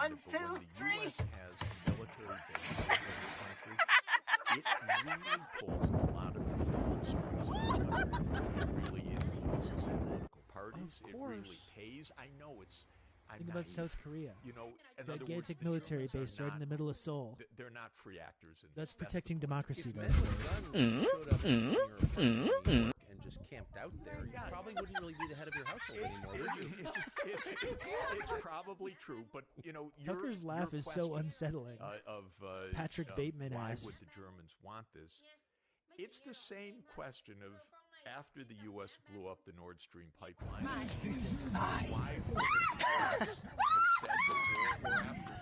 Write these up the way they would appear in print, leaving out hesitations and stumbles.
One, but when two, the three. U.S. has military bases in the country, it really pulls a lot of the strings of the country. It really influences the political parties. It really pays. I know I'm Think about naive. South Korea. You know, in other words, Gigantic the military Germans base are right in the middle of Seoul. They're not free actors in That's this. protecting the point. democracy, though. If men with guns showed up in your apartment in New York and just camped out there, you probably wouldn't really be the head of your household anymore, would you? It's probably true, but you know, Tucker's laugh is so unsettling. Patrick Bateman why ass. would the Germans want this? It's the same question of after the U.S. blew up the Nord Stream pipeline. Why would the Germans have said before or after?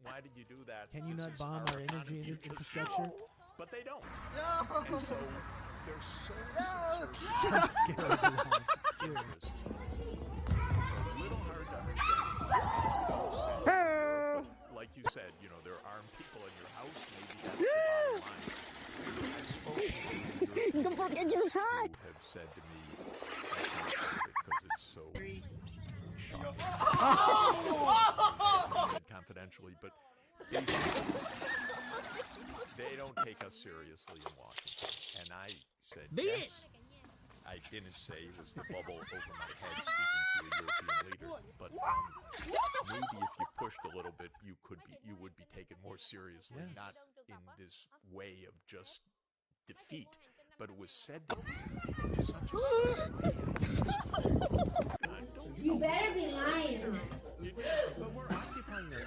Why did you do that? Can you This not is bomb our energy economy. infrastructure? But they don't. No. And so they're so I'm subservient. scared of the line. Scary. It's a little hard to understand. Like you said, you know, there are armed people in your house. Maybe that's the bottom line. I've spoken to Don't forget your hat. who have said to me, because it's so shocking. Confidentially, but they don't take us seriously in Washington. And I said, yes. I didn't say it was the bubble over my head speaking to a European leader, but maybe if you pushed a little bit, you would be taken more seriously, not in this way of just defeat. But it was said to me in such a You better be lying. But we're occupying their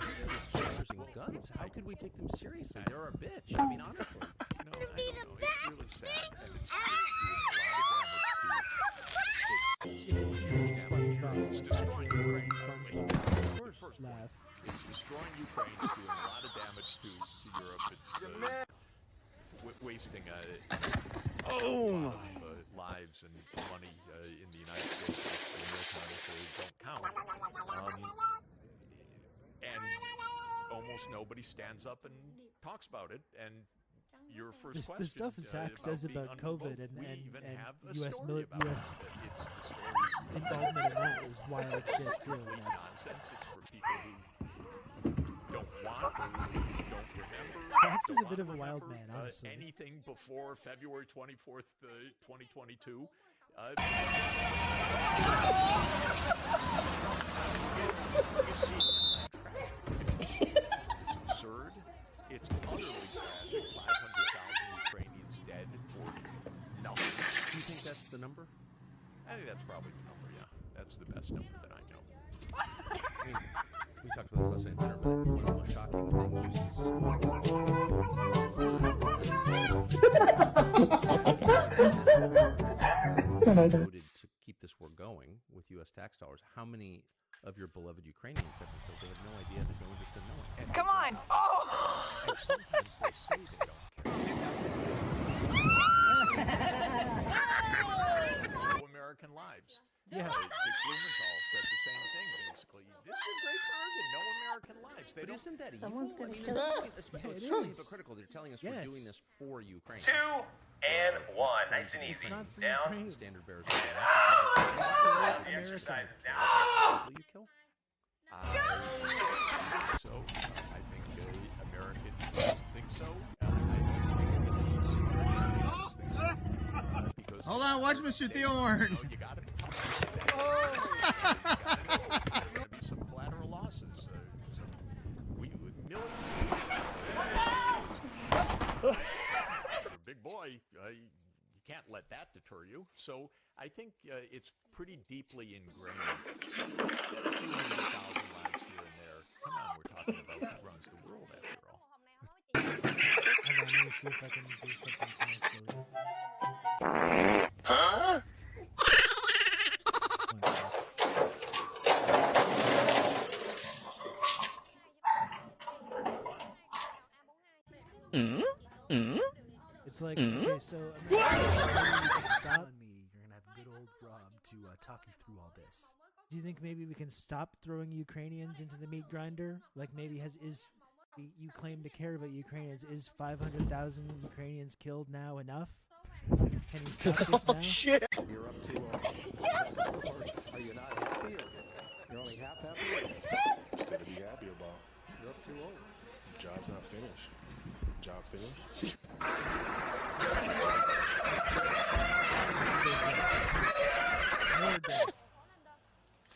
soldiers and guns. How could we take them seriously? They're our bitch. I mean, honestly. No, I don't know. It's really sad, and it's destroying Ukraine. First point. Laugh. It's destroying Ukraine. It's doing a lot of damage to Europe. It's wasting a lot of lives and money in the United States. The militaries don't count. And almost nobody stands up and talks about it. And your first question, The stuff Zach says about COVID and U.S. involvement in that is wild shit too. Nonsense. It's for people who don't want or don't remember. Zax is a bit of a wild man, honestly. Anything before February 24th, 2022. It's absurd. It's utterly tragic. 500,000 Ukrainians dead for nothing. Do you think that's the number? I think that's probably the number, yeah. That's the best number that I know. I mean, we talked about this last night at dinner, but one of the most shocking things voted to keep this war going with U.S. tax dollars. How many of your beloved Ukrainians have been killed? They have no idea. They have no interest in knowing. And Come on. Oh. And sometimes they say they don't care. No American lives. Yeah. Dick Blumenthal said the same thing, basically. This is a great bargain. No American lives. They But don't. isn't that Someone's evil? I gonna mean, kill it's it certainly is. hypocritical. They're telling us Yes. we're doing this for Ukraine. 2 and 1. Nice and easy. Not for Down. Ukraine. Standard bearers. The exercise is down. Will you kill? So I think Americans think so. I don't think so. Because Hold on, watch Mr. Theo Warren. you got to be some collateral losses. Millions. You're a big boy. You can't let that deter you. So I think it's pretty deeply ingrained. A few 100,000 lives here and there. Come on, we're talking about who runs the world after all. Hold on, let me see if I can do something kind of silly. Huh? It's like, okay, so stop me. You're gonna have good old Rob to talk you through all this. Do you think maybe we can stop throwing Ukrainians into the meat grinder? Like maybe you claim to care about Ukrainians. Is 500,000 Ukrainians killed now enough? Can you stop this now? Shit. You're up to what's the score? Are you not happy? Or you're only half happy? Nothing to be happy about. You're up too old. Job's not finished. Job finished? More dead.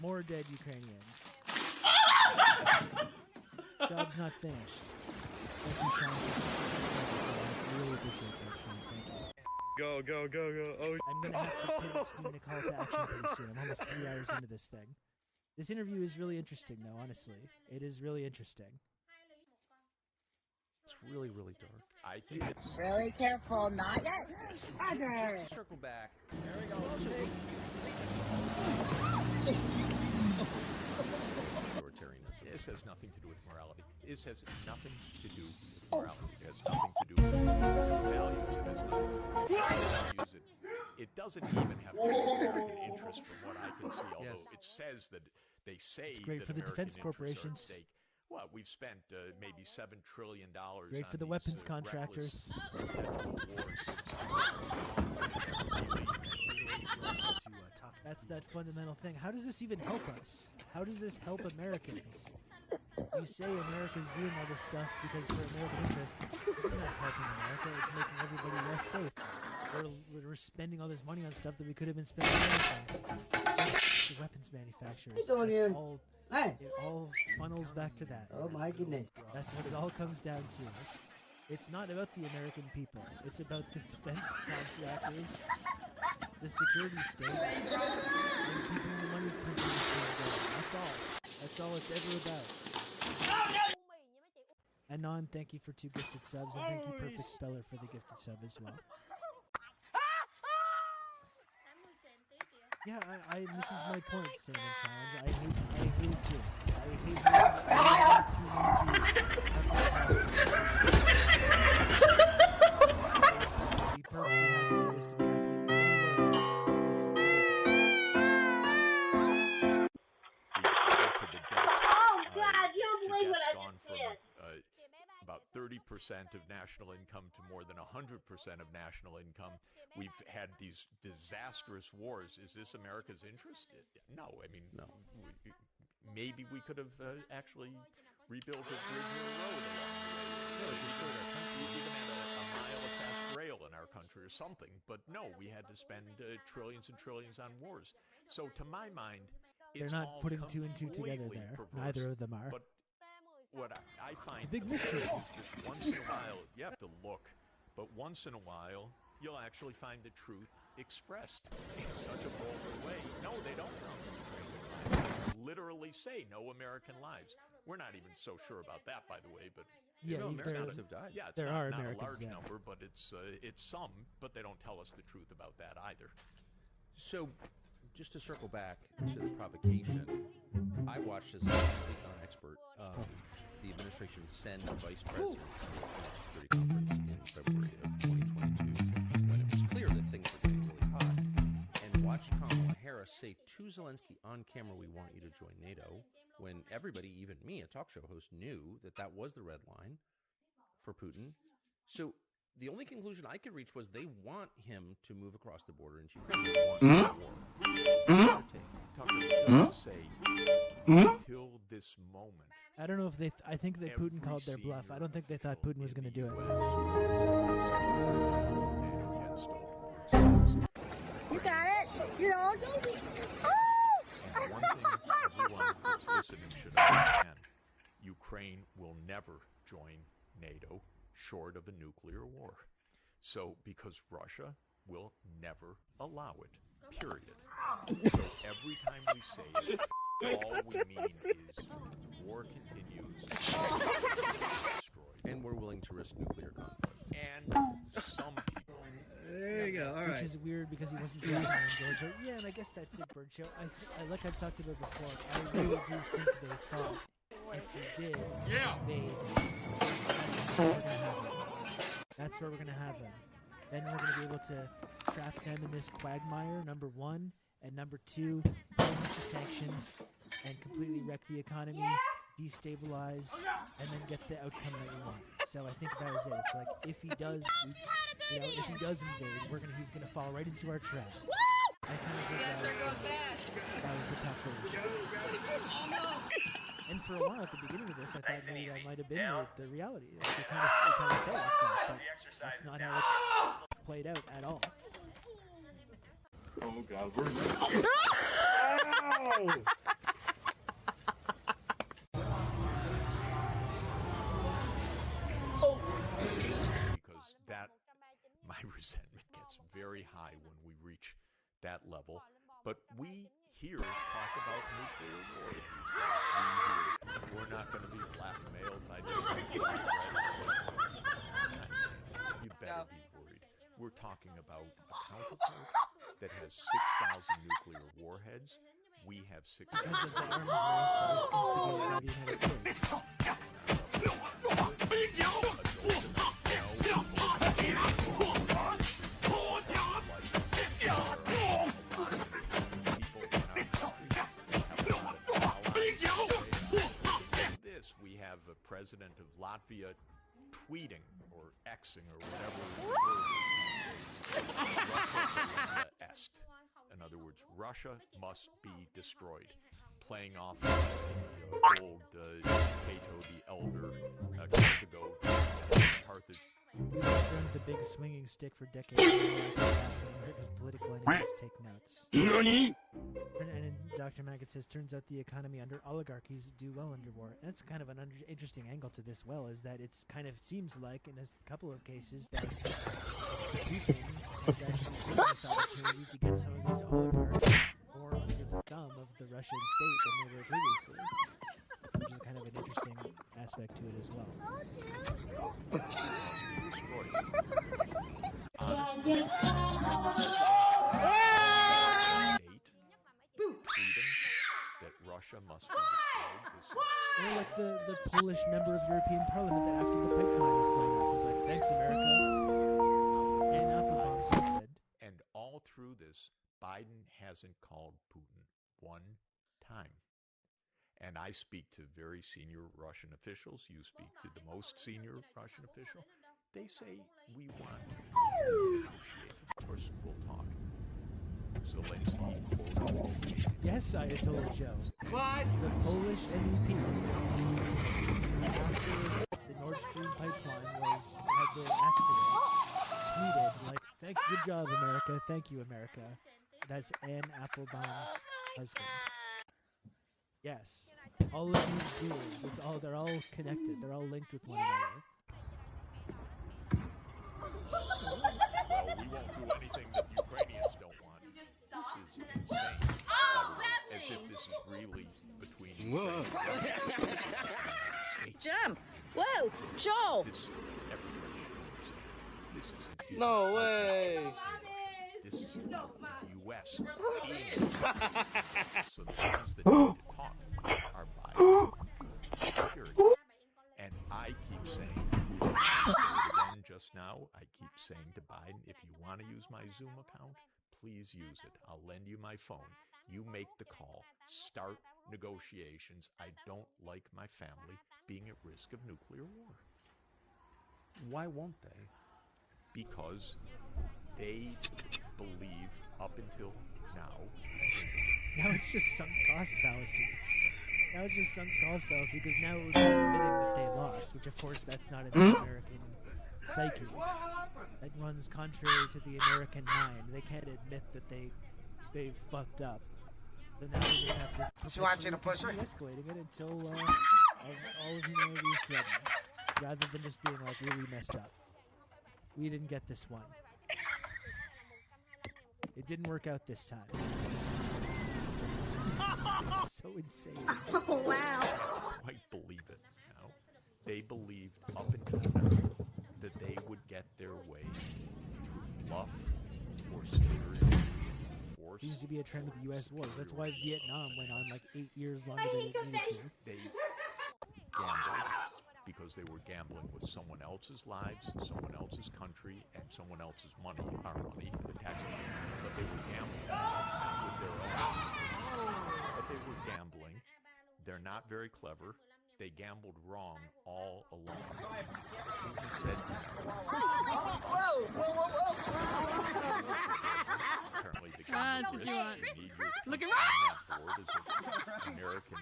More dead Ukrainians. Job's not finished. Thank you, Sean. I really appreciate that, Sean. Thank you. Go, go, go, go. Oh, I'm going to have to pivot to doing a call to action pretty soon. I'm almost 3 hours into this thing. This interview is really interesting, though, honestly. It is really interesting. It's really, really dark. I think it's Really careful, not yet. Roger. Just circle back. There we go. Authoritarianism. this has nothing to do with morality. This has nothing to do with morality. It has nothing to do with values. It has nothing to do with values. It doesn't even have American interest from what I can see, although it says that they say It's great that for the American defense interests corporations. are at stake. Well, we've spent maybe $7 trillion Great on for the these, weapons contractors. That's that fundamental thing. How does this even help us? How does this help Americans? You say America's doing all this stuff because for American interest. This is not helping America. It's making everybody less safe. We're spending all this money on stuff that we could have been spending on other things. The weapons manufacturers. It all funnels back to that. Oh my goodness. That's what it all comes down to. It's not about the American people. It's about the defense contractors, the security state, and keeping the money printing machine going. That's all. That's all it's ever about. Anon, thank you for 2 gifted subs, and thank you Perfect Speller for the gifted sub as well. Yeah, this is my point, Cinnamon Challenge. I hate it too. Be perfectly happy for this to be happening anywhere else. Oh God, you don't believe what I gone just did. from about 30% of national income to more than 100% of national income. We've had these disastrous wars. Is this America's interest? No. I mean, No. Maybe we could have actually rebuilt a bridge or a road along the way. No, just even had a mile of fast rail in our country or something. But no, we had to spend trillions and trillions on wars. So to my mind, They're it's not all putting 2 and 2 together completely there. perverse. Neither of them are. But what I find It's a big mystery. is that once in a while, you have to look, but once in a while, you'll actually find the truth expressed in such a vulgar way. No, they don't literally say no American lives. We're not even so sure about that, by the way, but Yeah, Americans have died. yeah, it's There not, are not Americans a large dead. number, but it's some, but they don't tell us the truth about that either. So, just to circle back to the provocation, I watched as a complete non-expert the administration send the vice president to the Security Conference in February of 2022 when it was clear that things were getting really hot, and watched Kamala Harris say to Zelensky on camera, "We want you to join NATO," when everybody, even me, a talk show host, knew that that was the red line for Putin. So the only conclusion I could reach was they want him to move across the border into Ukraine. They want war. Tucker say until this moment. I don't know if I think that Putin called their bluff. I don't think they thought Putin was going to do it. You got it. You're all easy. And one thing everyone who's listening should understand: Ukraine will never join NATO short of a nuclear war. So, because Russia will never allow it. Period. So every time we say it, all we mean is war continues, destroyed, And we're willing to risk nuclear conflict. and some people. There you go. All Which right. is weird because he wasn't driving in Georgia. Yeah, and I guess that's it, Bird Show. Like I've talked about before, I really do think they thought if he did, that's where we're going to have him. Then we're going to be able to trap them in this quagmire, number 1. And number 2, put him into sanctions and completely wreck the economy, destabilize, and then get the outcome that we want. So I think that was it. It's like if he does, if he does invade, he's gonna fall right into our trap. I kind of think that was the calculation. Oh no! And for a while at the beginning of this, I thought Nice and maybe that easy. might have been Down. the reality. It kind of felt like that, but The exercise that's is not now how it's played out at all. Oh God, we're Because that, my resentment gets very high when we reach that level. But we here talk about nuclear war these days. We're not going to be blackmailed by the You better be worried. We're talking about a counterpart that has 6,000 nuclear warheads. We have 6,000. Because of the arms race that was instigated by the United States. We have a president of Latvia tweeting or Xing or whatever the word is these days. Russia est. In other words, Russia must be destroyed. Playing off the old Cato the Elder, Carthage. We've burned the big swinging stick for decades. America's political enemies take notes. And Dr. Maggot says, turns out the economy under oligarchies do well under war. And that's kind of an interesting angle to this is that it's kind of seems like, in a couple of cases, that Putin is actually taking this opportunity to get some of these oligarchs more under the thumb of the Russian state than they were previously. Which is kind of an interesting aspect to it as well. That Russia must be destroyed. Or like the Polish member of European Parliament that after the pipeline was blown up was like, thanks America. And apple bombs instead. And all through this, Biden hasn't called Putin one time. And I speak to very senior Russian officials. You speak to the most senior Russian official. They say we want to negotiate. Of course, we'll talk. Zelensky quoted. Yes, Ayatollah Joe. What? The Polish MEP after the Nord Stream pipeline had the accident tweeted like, good job America, thank you America. That's Anne Applebaum's husband. Yes. All of these dudes, they're all connected. They're all linked with one another. Well, we won't do anything that the Ukrainians don't want. This is insane. As if this is really between Jump! Whoa! Joel! This is no way. This is the U.S. So the ones that need to talk are Biden security. And I keep saying, again just now, I keep saying to Biden, if you want to use my Zoom account, please use it. I'll lend you my phone. You make the call. Start negotiations. I don't like my family being at risk of nuclear war. Why won't they? Because they believed up until now. Now it's just sunk cost fallacy. Because now it was admitting that they lost, which of course that's not in the American psyche. That runs contrary to the American mind. They can't admit that they fucked up. So now they just have to continue escalating it until all of humanity is threatened, rather than just being like, we messed up. We didn't get this one. It didn't work out this time. It's so insane. Oh, wow. I quite believe it now. They believed up until now that they would get their way through bluff or security. Seems to be a trend with U.S. wars. That's why Vietnam went on like 8 years longer than it needed to. They gambled because they were gambling with someone else's lives, someone else's country, and someone else's money, our money, the taxpayers. But they were gambling with their own. But they were gambling. They're not very clever. they gambled wrong all along. Putin said, apparently the gamblers did you want? need your Looking on that board as American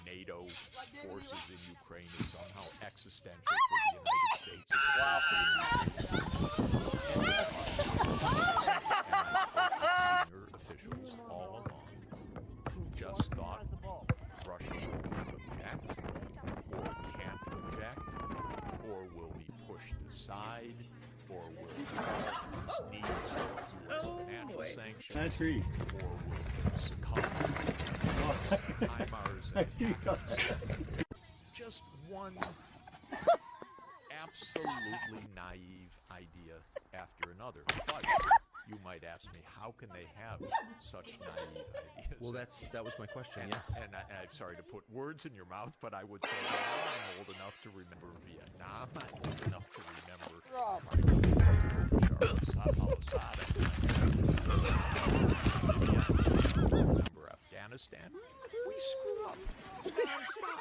NATO forces in Ukraine is somehow existential for the United States as opposed to the region. And I spoke with senior officials all along who just thought Russia will object or can't object or will be pushed aside or will need financial sanctions or will succumb to HIMARS. Just one absolutely naive idea after another. But you might ask me, how can they have such naive ideas? Well, that was my question. Yes. And I'm sorry to put words in your mouth, but I would say, well, I'm old enough to remember Vietnam. I'm old enough to remember Afghanistan. We screw up nonstop.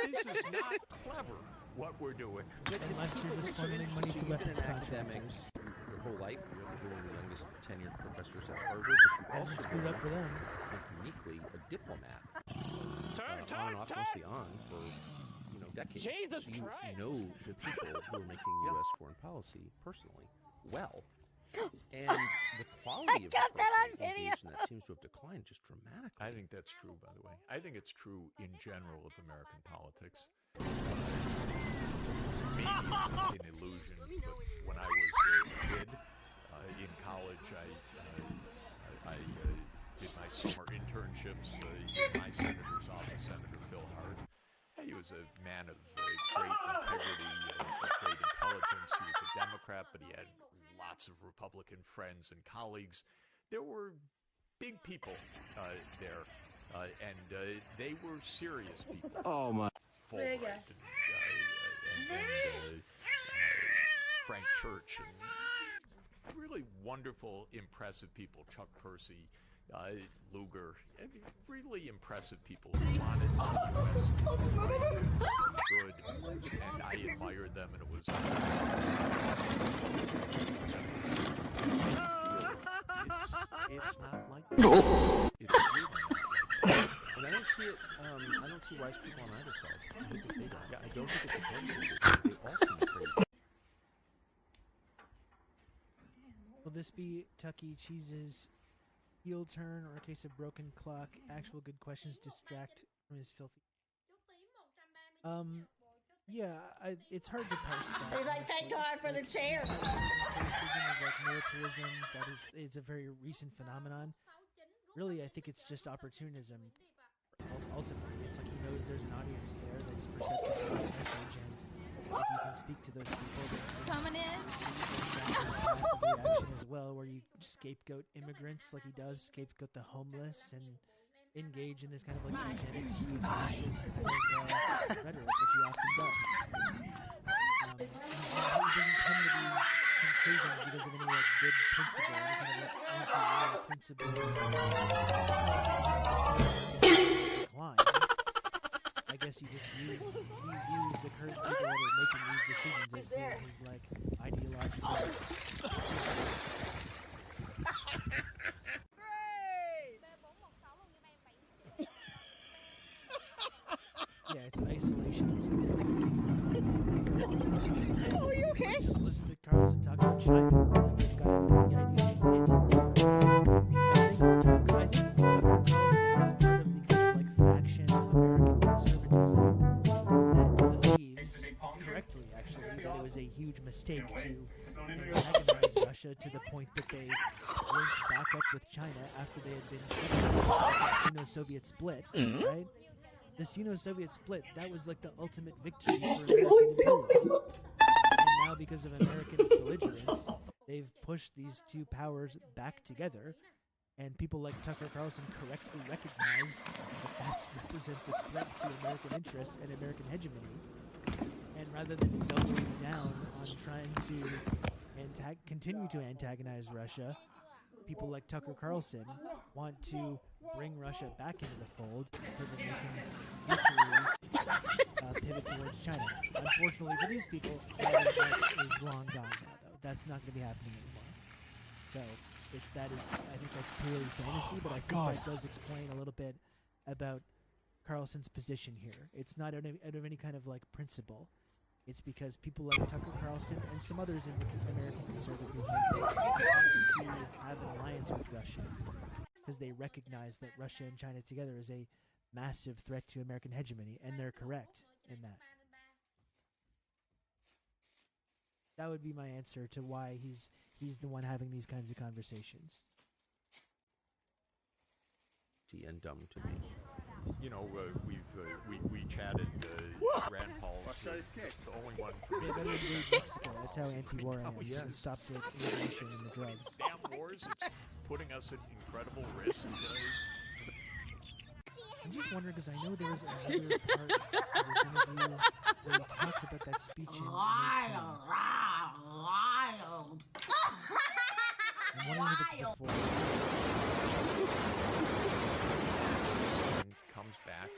This is not clever what we're doing. Unless you're just So funneling money to you've been weapons an contractors. academic your whole life. You're one of the youngest tenured professors at Harvard, but you Hasn't also screwed up for them. uniquely a diplomat. Turn, on, off, mostly on for decades. Jesus So you Christ. know the people who are making U.S. foreign policy personally well. And the quality of the got that on person video. engaged in that seems to have declined just dramatically. I think that's true, by the way. I think it's true in general of American politics. Maybe it's an illusion, but when I was a kid in college, I did my summer internships in my senator's office, Senator Phil Hart. He was a man of great integrity, of great intelligence. He was a Democrat, but he had lots of Republican friends and colleagues. There were big people there, and they were serious people. Oh my. Fulbright and Frank Church, and really wonderful, impressive people. Chuck Percy, Lugar, I mean, really impressive people who wanted the U.S. to be good, and I admired them, and it was it's not like that. It's really not like that. And I don't see it. I don't see wise people on either side. I hate to say that. I don't think it's offensive. They all seem crazy. Will this be Tucky Cheese's heel turn or a case of broken clock? Actual good questions distract from his filthy. Yeah, it's hard to parse that. He's like, thank God for the chair. Criticism of like militarism, that is a very recent phenomenon. Really, I think it's just opportunism. Ultimately, it's like he knows there's an audience there that is perceptive of his message, and if you can speak to those people, Coming in. reaction as well, where you scapegoat immigrants like he does, scapegoat the homeless, and engage in this kind of like eugenics rhetoric that he often does. He doesn't tend to be conclusions because of any like good principle, any kind of like anti-war principle. Decline. I guess he just views the current people that are making these decisions as being his like ideological. Yeah, it's isolationism. Oh, are you okay? Just listen to Carlson talk about China. Like this guy, the idea is I think Tucker Carlson is part of the kind of like faction of American conservatism that believes, correctly actually, that it was a huge mistake to antagonize Russia to the point that they linked back up with China after they had been Sino-Soviet split, right? The Sino-Soviet split, that was like the ultimate victory for American imperialism. And now because of American belligerence, they've pushed these two powers back together, and people like Tucker Carlson correctly recognize that represents a threat to American interests and American hegemony. And rather than doubling down on trying to continue to antagonize Russia, people like Tucker Carlson want to bring Russia back into the fold so that they can mutually pivot towards China. Unfortunately for these people, that is long gone now, though. That's not going to be happening anymore. So, I think that's purely fantasy, but I think that does explain a little bit about Carlson's position here. It's not out of any kind of like principle. It's because people like Tucker Carlson and some others in the American conservative movement want to have an alliance with Russia because they recognize that Russia and China together is a massive threat to American hegemony, and they're correct in that. That would be my answer to why he's the one having these kinds of conversations. And dumb to me. You know, we chatted. Rand Paul's the only one. Yeah, better invade Mexico. That's how anti-war I am. Yes. And stop the immigration and the drugs. Damn wars, it's putting us at incredible risk. I'm just wondering because I know there was another part of his interview where he talked about that speech in Wild. I'm wondering if it's before. Comes back,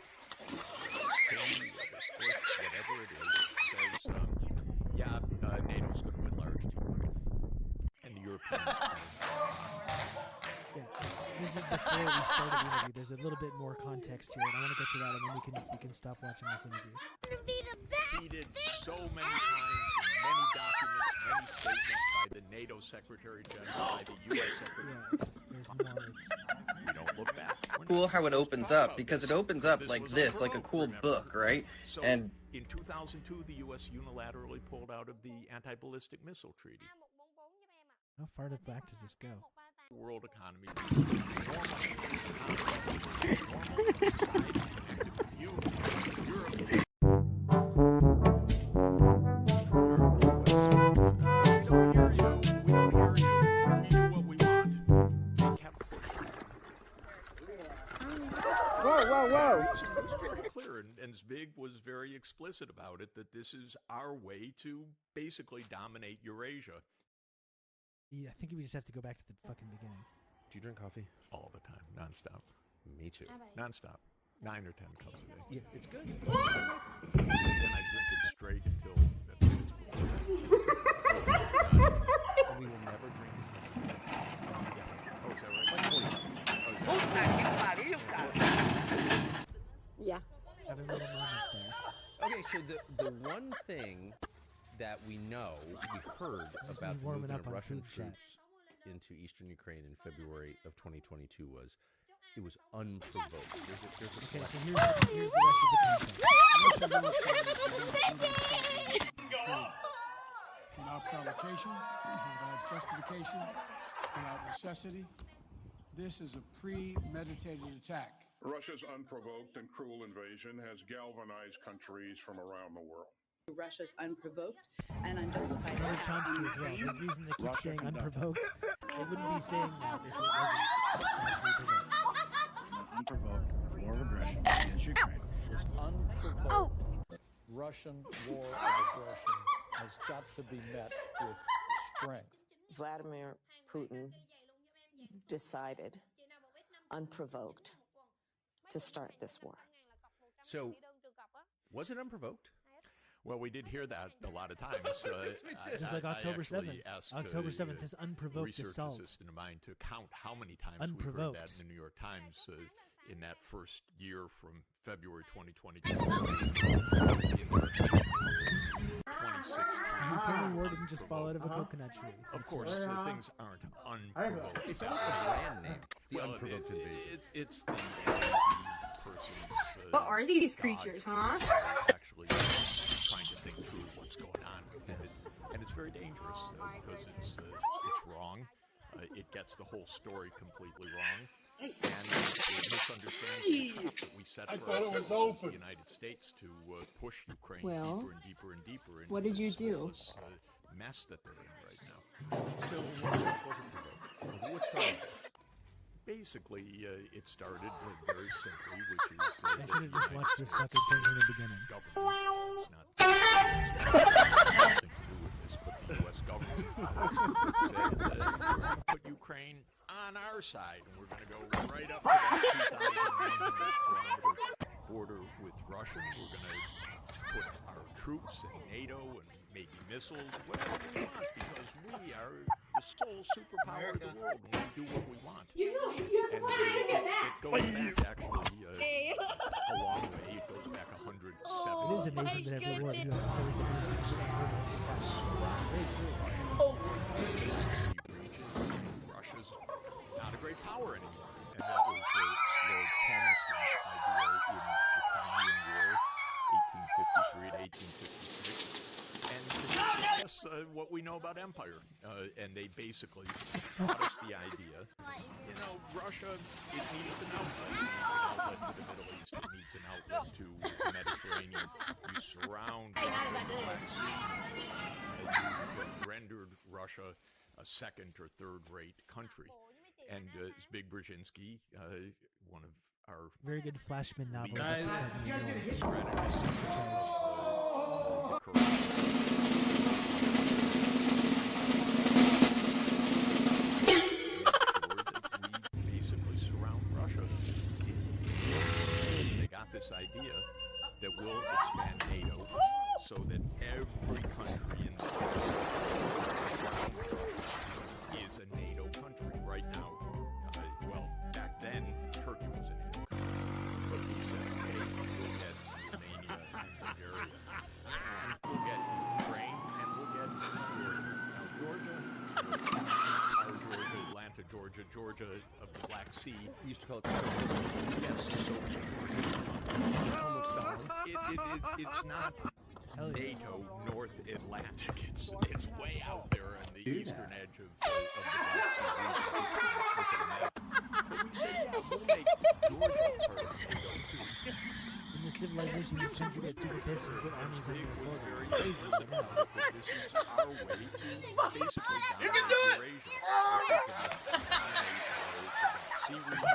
whatever it is, says, NATO's going to enlarge to Ukraine, and the Europeans. Yeah, this is before we started the interview. There's a little bit more context here, and I want to get to that, and then we can stop watching this interview. Repeated so many times in many documents, many statements by the NATO Secretary General, by the U.S. Secretary. Yeah, there's more. We don't look back. Cool how it opens up, because it opens up like this, like a cool book, right? So And in 2002, the U.S. unilaterally pulled out of the Anti-Ballistic Missile Treaty. How far back does this go? World economy, normal society, you, Europe. And Zbig was very explicit about it, that this is our way to basically dominate Eurasia. Yeah, I think we just have to go back to the fucking beginning. Do you drink coffee? All the time, nonstop. Me too. Nonstop. 9 or 10 cups a day. Yeah, it's good. And then I drink it straight until minutes before. And we will never drink it. Oh, is that right? Yeah. Have a little moment there. Okay, so the one thing that we know, we heard This is about me the warming movement up of on Russian food chat. troops into eastern Ukraine in February of 2022 was, it was unprovoked. There's a Okay, so select- here's the rest of the context. Without provocation, without justification, without necessity. This is a premeditated attack. Russia's unprovoked and cruel invasion has galvanized countries from around the world. Russia's unprovoked and unjustified. Or Chomsky as well. The reason they keep saying unprovoked, they wouldn't be saying that if it wasn't actually provoked. Unprovoked war of aggression against Ukraine. This unprovoked Russian war of aggression has got to be met with strength. Vladimir Putin decided, unprovoked, to start this war. So, was it unprovoked? Well, we did hear that a lot of times. Just like October 7th. Asked, October 7th is unprovoked research assault. assistant of mine to count how many times we heard Unprovoked. that in the New York Times in that first year from February 2022. 26 times. Ukrainian war didn't just fall out of a coconut tree. Of course, things aren't unprovoked. It's almost a brand name. The Well, unprovoked invasion. It's the easy person's. What are these dodge creatures, for huh? Actually trying to think through what's going on with it. And it's very dangerous because it's wrong. It gets the whole story completely wrong. And it misunderstands the trap that we set for ourselves in the United States to push Ukraine Well, deeper and deeper and deeper into what did you this do? hopeless, mess that they're in right now. So, what started? Basically, it started very simply, which is I should have just watched this fucking thing from the beginning. government. It's not nothing to do with this, but the U.S. government said that we're going to put Ukraine on our side, and we're going to go right up to that 2,900 kilometer border with Russian. We're going to put our troops and NATO and maybe missiles, whatever we want, because we are the sole superpower of the world, and we do what we want. You know, you have to put it in your It goes back, actually, a long way. It goes back 170. It is amazing that every war the U.S. is always using very true. Russia's not a great power anymore. And that was Lord Palmerston's idea in the Crimean War, 1853 to 1856. And that's what we know about empire. And they basically taught us the idea, you know, Russia, it needs an outlet to the Middle East. It needs an outlet to the Mediterranean. You surround the Black Sea, and you've rendered Russia a second or third-rate country. And Zbig Brzezinski, one of our Very good Flashman novel. strategists, we basically surround Russia. They got this idea that we'll expand NATO so that every country in the world is a NATO country right now. Well, back then, Turkey was a NATO country. But we said, okay, we'll get Romania and Bulgaria. And we'll get Ukraine, and we'll get Georgia. Now, Georgia, Atlanta, Georgia of the Black Sea. We used to call it Yes, Soviet Georgia. It's not NATO North Atlantic. It's way out there on the eastern edge of the Black Sea. But we said, yeah, we'll make Georgia part of NATO too. In the civilization, each country gets super pissed and put armies on their border. It's crazy right now. This is our way to basically dominate Eurasia. Sea region